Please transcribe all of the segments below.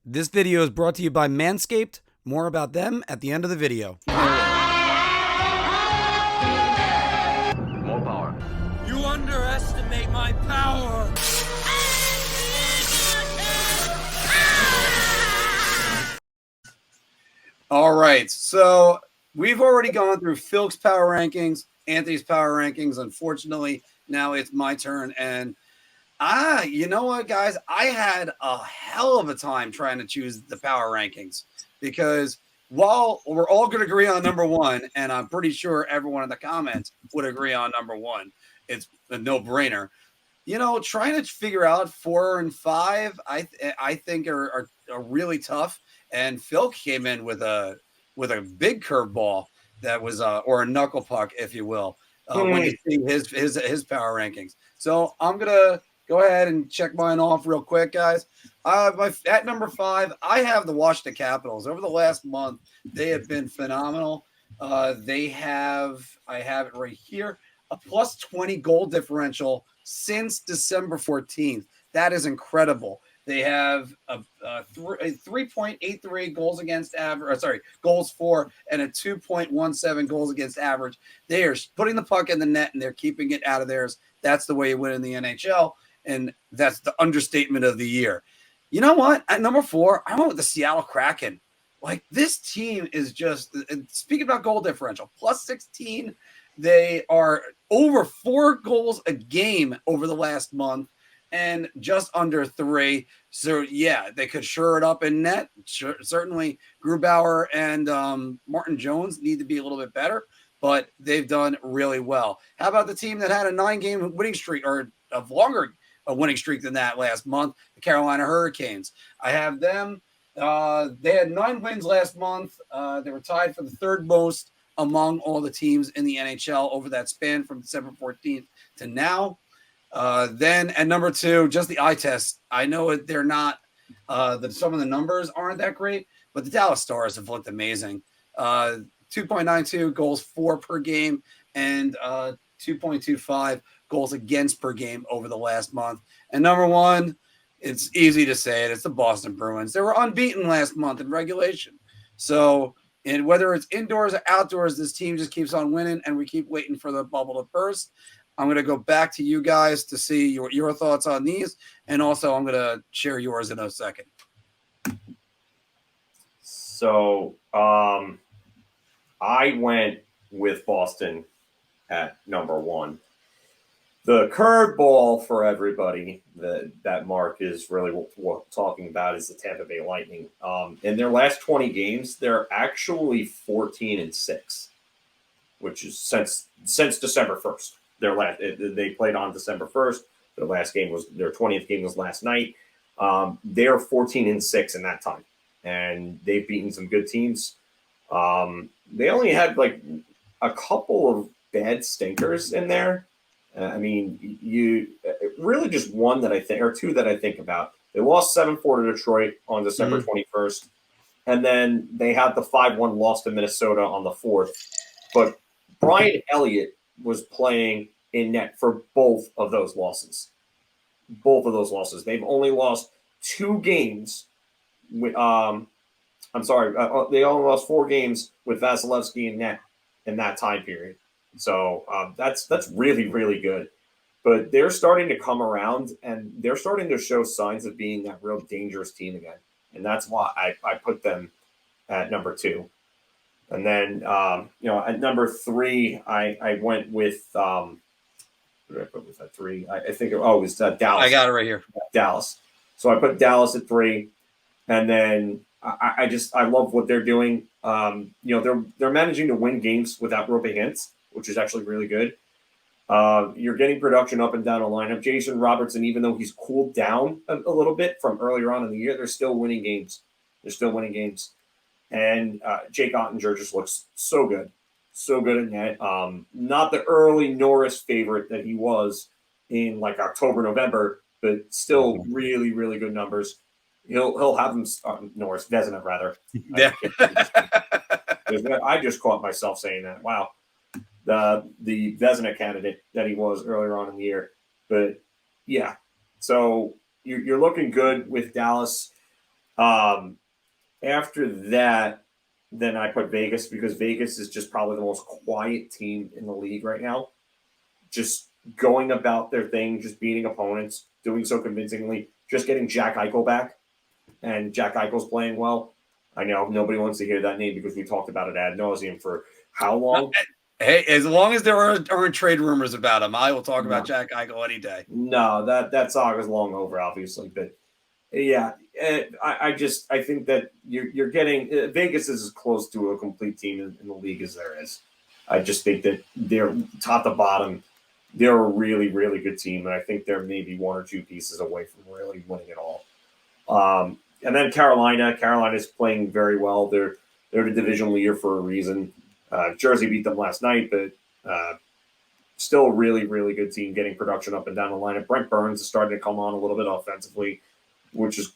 This video is brought to you by Manscaped. More about them at the end of the video. More power. You underestimate my power. All right, so we've already gone through Phil's power rankings, Anthony's power rankings. Unfortunately, now it's my turn. And you know what, guys? I had a hell of a time trying to choose the power rankings because while we're all going to agree on number one, and I'm pretty sure everyone in the comments would agree on number one, it's a no-brainer. You know, trying to figure out 4 and 5, I think are really tough. And Phil came in with a big curveball that was or a knuckle puck, if you will, when you see his power rankings. So I'm gonna go ahead and check mine off real quick, guys. At number 5, I have the Washington Capitals. Over the last month, they have been phenomenal. I have it right here, a plus 20 goal differential since December 14th. That is incredible. They have a 3.83 goals against average. Goals for, and a 2.17 goals against average. They are putting the puck in the net and they're keeping it out of theirs. That's the way you win in the NHL, and that's the understatement of the year. You know what? At number 4, I went with the Seattle Kraken. Like, this team is just, speaking about goal differential, plus 16. They are over 4 goals a game over the last month and just under 3. So, yeah, they could shore it up in net. Certainly, Grubauer and Martin Jones need to be a little bit better, but they've done really well. How about the team that had a 9-game winning streak, or a winning streak than that last month, the Carolina Hurricanes? I have them. They had 9 wins last month. They were tied for the 3rd most among all the teams in the NHL over that span from December 14th to now. Then at number 2, just the eye test. I know they're not, some of the numbers aren't that great, but the Dallas Stars have looked amazing. 2.92 goals for per game and 2.25 goals against per game over the last month. And number 1, it's easy to say it, it's the Boston Bruins. They were unbeaten last month in regulation. So, and whether it's indoors or outdoors, this team just keeps on winning, and we keep waiting for the bubble to burst. I'm going to go back to you guys to see your thoughts on these, and also I'm going to share yours in a second. So I went with Boston at number 1. The curveball for everybody that Marc is really talking about is the Tampa Bay Lightning. In their last 20 games, they're actually 14-6, which is since December 1st. They played on December 1st. Their 20th game was last night. They're 14-6 in that time, and they've beaten some good teams. They only had like a couple of bad stinkers in there. I mean, you really just one that I think, or two that I think about. They lost 7-4 to Detroit on December 21st, and then they had the 5-1 loss to Minnesota on the 4th. But Brian Elliott was playing in net for both of those losses. They've only lost 2 games. They only lost 4 games with Vasilevsky in net in that time period. So that's really, really good. But they're starting to come around, and they're starting to show signs of being that real dangerous team again. And that's why I put them at number 2. And then, at number 3, I went with who did I put with that 3? I think it was Dallas. I got it right here. Dallas. So I put Dallas at 3, and then I love what they're doing. They're managing to win games without roping hints, which is actually really good. You're getting production up and down the lineup. Jason Robertson, even though he's cooled down a little bit from earlier on in the year, they're still winning games. And Jake Ottinger just looks so good in net. Not the early Norris favorite that he was in like October, November, but still really, really good numbers. He'll have him Norris Vezina rather. Yeah. I just caught myself saying that. Wow, the Vezina candidate that he was earlier on in the year. But yeah, so you're looking good with Dallas. After that, then I put Vegas because Vegas is just probably the most quiet team in the league right now. Just going about their thing, just beating opponents, doing so convincingly, just getting Jack Eichel back. And Jack Eichel's playing well. I know nobody wants to hear that name because we talked about it ad nauseum for how long? Hey, as long as there aren't trade rumors about him, I will talk about Jack Eichel any day. No, that saga's long over, obviously. But yeah, I think that you're getting Vegas is as close to a complete team in the league as there is. I just think that they're top to bottom. They're a really, really good team, and I think they're maybe one or two pieces away from really winning it all. And then Carolina's playing very well. They're the division leader for a reason. Jersey beat them last night, but still a really, really good team getting production up and down the line. And Brent Burns is starting to come on a little bit offensively, which is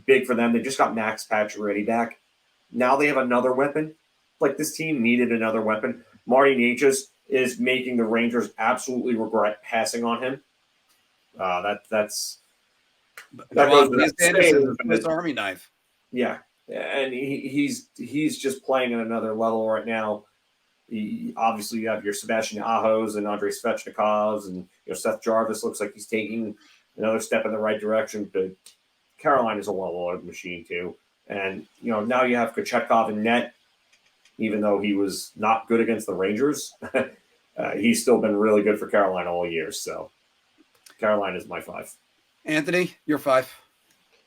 big for them. They just got Max Pacioretty back. Now they have another weapon. Like this team needed another weapon. Marty Necas is making the Rangers absolutely regret passing on him. That's. That goes without saying. Swiss Army knife. Yeah, and he's just playing at another level right now. Obviously, you have your Sebastian Ahos and Andrei Svechnikovs, and Seth Jarvis looks like he's taking another step in the right direction. But Carolina's a well-oiled machine too, and now you have Kochetkov in net. Even though he was not good against the Rangers, he's still been really good for Carolina all year. So Carolina is my 5. Anthony, you're 5.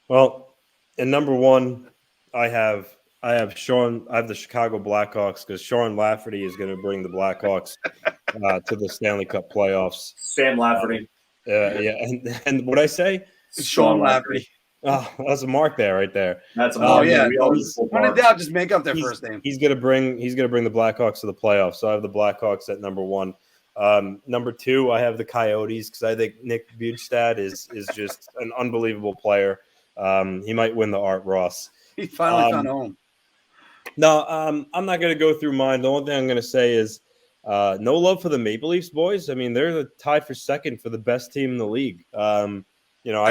Well, in number 1, I have Sean. I have the Chicago Blackhawks because Sean Lafferty is going to bring the Blackhawks to the Stanley Cup playoffs. Sam Lafferty. Yeah, and what I say? Sean Lafferty. Oh, that's a Marc there, right there. That's a Marc. Yeah. When in doubt, just make up their first name. He's gonna bring the Blackhawks to the playoffs. So I have the Blackhawks at number 1. Number 2, I have the Coyotes because I think Nick Bjugstad is just an unbelievable player. He might win the Art Ross. He finally found home. No, I'm not going to go through mine. The only thing I'm going to say is no love for the Maple Leafs, boys. I mean, they're tied for second for the best team in the league. I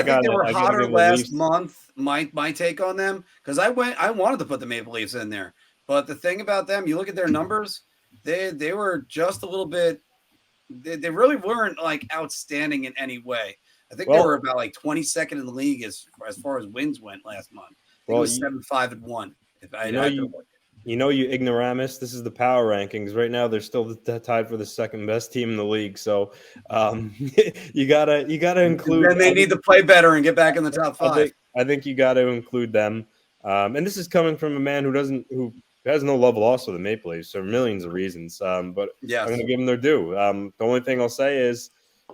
think they were hotter last month. My take on them, because I wanted to put the Maple Leafs in there, but the thing about them, you look at their numbers, they were just a little bit. They really weren't like outstanding in any way. I think they were about like 22nd in the league as far as wins went last month. It was 7-5-1. You ignoramus. This is the power rankings. Right now, they're still tied for the second best team in the league. So you gotta include. And they need to play better and get back in the top 5. I think you got to include them. And this is coming from a man who has no love lost with the Maple Leafs for millions of reasons. But yes. I'm going to give them their due. The only thing I'll say is,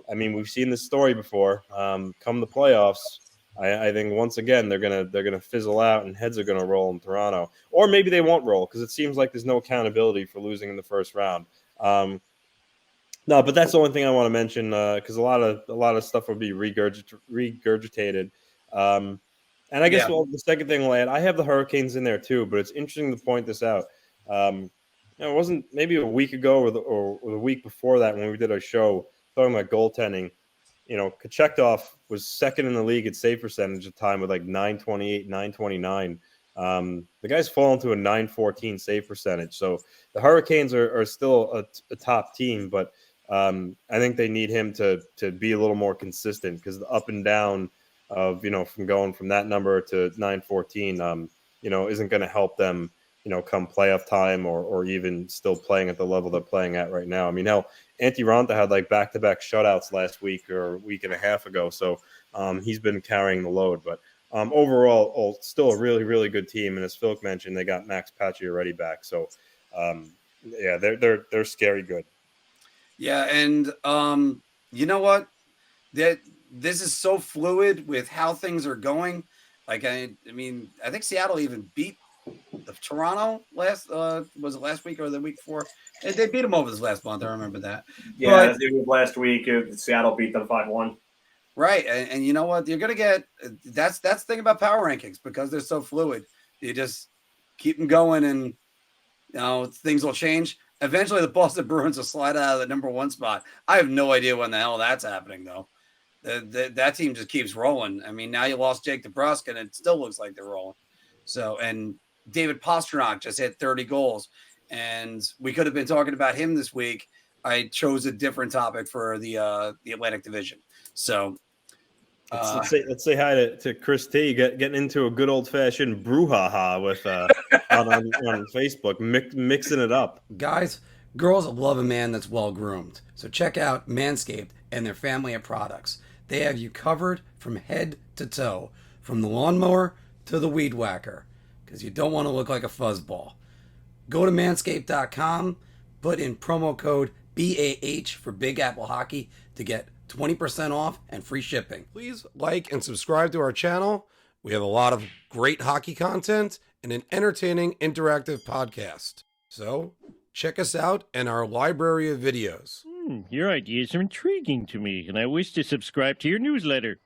I mean, we've seen this story before. Come the playoffs, I think once again they're gonna fizzle out and heads are gonna roll in Toronto, or maybe they won't roll because it seems like there's no accountability for losing in the first round. No, but that's the only thing I want to mention because a lot of stuff will be regurgitated. And I guess the second thing I'll add, I have the Hurricanes in there too, but it's interesting to point this out. It wasn't maybe a week ago or the week before that when we did our show talking about goaltending. Kochetkov was second in the league at save percentage at the time with like 928, 929. The guy's fallen to a 914 save percentage. So the Hurricanes are still a top team, but I think they need him to be a little more consistent because the up and down of, from going from that number to 914, isn't going to help them, come playoff time or even still playing at the level they're playing at right now. I mean, hell, Antti Raanta had like back-to-back shutouts last week or a week and a half ago. So he's been carrying the load. But overall, still a really, really good team. And as Phil mentioned, they got Max Pacioretty back. So, they're scary good. Yeah, and you know what? This is so fluid with how things are going. Like, I mean, I think Seattle even beat the Toronto was it last week or the week before? They beat them over this last month. I remember that. Yeah, last week Seattle beat them 5-1. Right, and you know what? You're gonna get that's the thing about power rankings because they're so fluid. You just keep them going, and things will change. Eventually, the Boston Bruins will slide out of the number 1 spot. I have no idea when the hell that's happening, though. that team just keeps rolling. I mean, now you lost Jake DeBrusk, and it still looks like they're rolling. So, and David Pastrnak just hit 30 goals, and we could have been talking about him this week. I chose a different topic for the Atlantic Division. So let's say hi to Chris T. Getting into a good old fashioned brouhaha with on Facebook, mixing it up. Guys, girls love a man that's well groomed. So check out Manscaped and their family of products. They have you covered from head to toe, from the lawnmower to the weed whacker, because you don't want to look like a fuzzball. Go to manscaped.com, put in promo code BAH for Big Apple Hockey to get 20% off and free shipping. Please like and subscribe to our channel. We have a lot of great hockey content and an entertaining interactive podcast. So check us out and our library of videos. Your ideas are intriguing to me, and I wish to subscribe to your newsletter.